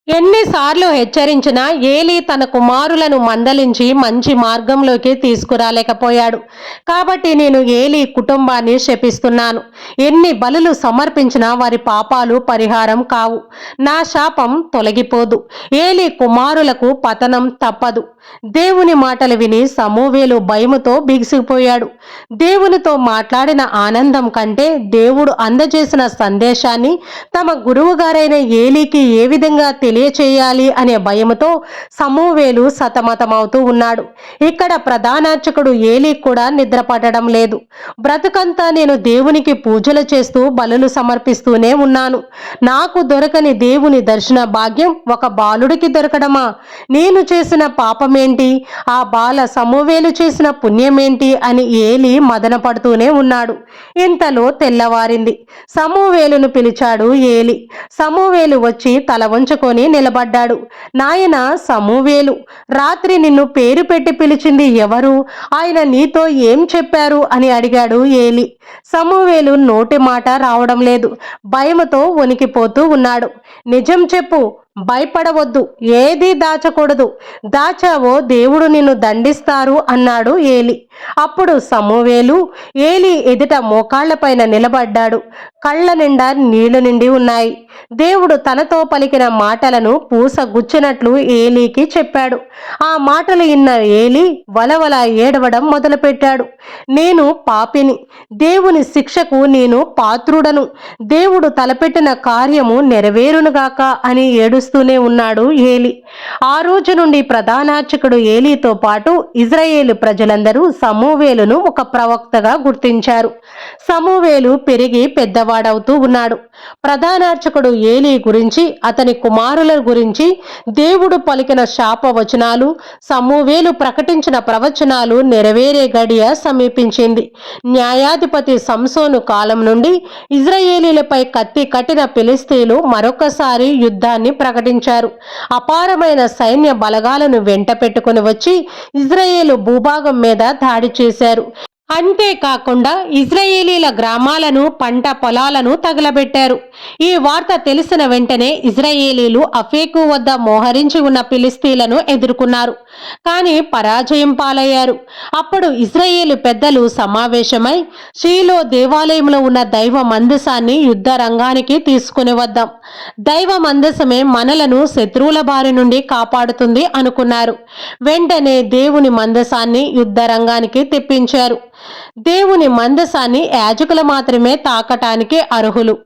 ఎన్నిసార్లు హెచ్చరించినా ఏలీ తన కుమారులను మందలించి మంచి మార్గంలోకి తీసుకురాలేకపోయాడు. కాబట్టి నేను ఏలీ కుటుంబాన్ని శపిస్తున్నాను. ఎన్ని బలులు సమర్పించినా వారి పాపాలు పరిహారం కావు. నా శాపం తొలగిపోదు. ఏలీ కుమారులకు పతనం తప్పదు. దేవుని మాటలు విని సమూవేలు భయముతో బిగిసిపోయాడు. దేవునితో మాట్లాడిన ఆనందం కంటే దేవుడు అందజేసిన సందేశాన్ని తమ గురువుగారైన ఏలీకి ఏ విధంగా తెలియచేయాలి అనే భయముతో సమూవేలు సతమతమవుతూ ఉన్నాడు. ఇక్కడ ప్రధానార్చకుడు ఏలీ కూడా నిద్ర పట్టడం లేదు. బ్రతుకంతా నేను దేవునికి పూజలు చేస్తూ బలులు సమర్పిస్తూనే ఉన్నాను. నాకు దొరకని దేవుని దర్శన భాగ్యం ఒక బాలుడికి దొరకడమా? నేను చేసిన పాపమేంటి, ఆ బాల సమూవేలు చేసిన పుణ్యమేంటి అని ఏలీ మదన పడుతూనే ఉన్నాడు. ఇంతలో తెల్లవారింది. సమూవేలును పిలిచాడు ఏలీ. సమూవేలు వచ్చి తల వంచుకొని నిలబడ్డాడు. నాయనా సమూవేలు, రాత్రి నిన్ను పేరు పెట్టి పిలిచింది ఎవరు? ఆయన నీతో ఏం చెప్పారు అని అడిగాడు ఏలీ. సమూవేలు నోటి మాట రావడం లేదు. భయముతో వణికిపోతూ ఉన్నాడు. నిజం చెప్పు, భయపడవద్దు, ఏదీ దాచకూడదు. దాచావో దేవుడు నిన్ను దండిస్తారు అన్నాడు ఏలీ. అప్పుడు సమూవేలు ఏలీ ఎదుట మోకాళ్లపైన నిలబడ్డాడు. కళ్ళ నిండా నీళ్లు నిండి ఉన్నాయి. దేవుడు తనతో పలికిన మాటలను పూస గుచ్చినట్లు ఏలీకి చెప్పాడు. ఆ మాటలు విన్న ఏలీ వలవల ఏడవడం మొదలుపెట్టాడు. నేను పాపిని, దేవుని శిక్షకు నేను పాత్రుడను. దేవుడు తలపెట్టిన కార్యము నెరవేరునుగాక అని ఏడుస్తూనే ఉన్నాడు ఏలీ. ఆ రోజు నుండి ప్రధానార్చకుడు ఏలీతో పాటు ఇజ్రాయేలు ప్రజలందరూ సమూవేలును ఒక ప్రవక్తగా గుర్తించారు. సమూవేలు పెరిగి పెద్దవాడవుతూ ఉన్నాడు. ప్రధానార్చకుడు ఏలీ గురించి, అతని కుమారుల గురించి దేవుడు పలికిన శాపవచనాలు, సమూవేలు ప్రకటించిన ప్రవచనాలు నెరవేరే గడియ సమీపించింది. న్యాయాధిపతి సంసోను కాలం నుండి ఇజ్రాయేలీలపై కత్తి కట్టిన ఫిలిష్తీయులు మరొకసారి యుద్ధాన్ని ప్రకటించారు. అపారమైన సైన్య బలగాలను వెంట పెట్టుకుని వచ్చి ఇజ్రాయేలు భూభాగం మీద దాడి చేశారు. అంతేకాకుండా ఇజ్రాయేలీల గ్రామాలను, పంట పొలాలను తగలబెట్టారు. ఈ వార్త తెలిసిన వెంటనే ఇజ్రాయేలీలు అఫేకు వద్ద మోహరించి ఉన్న ఫిలిష్తీయులను ఎదుర్కొన్నారు. కానీ పరాజయం పాలయ్యారు. అప్పుడు ఇజ్రాయేలు పెద్దలు సమావేశమై షీలో దేవాలయంలో ఉన్న దైవ మందసాన్ని యుద్ధ రంగానికి తీసుకుని వద్దాం. దైవ మందసమే మనలను శత్రువుల బారి నుండి కాపాడుతుంది అనుకున్నారు. వెంటనే దేవుని మందసాన్ని యుద్ధ రంగానికి తెప్పించారు. దేవుని మందసాన్ని యాజకులు మాత్రమే తాకటానికి అర్హులు.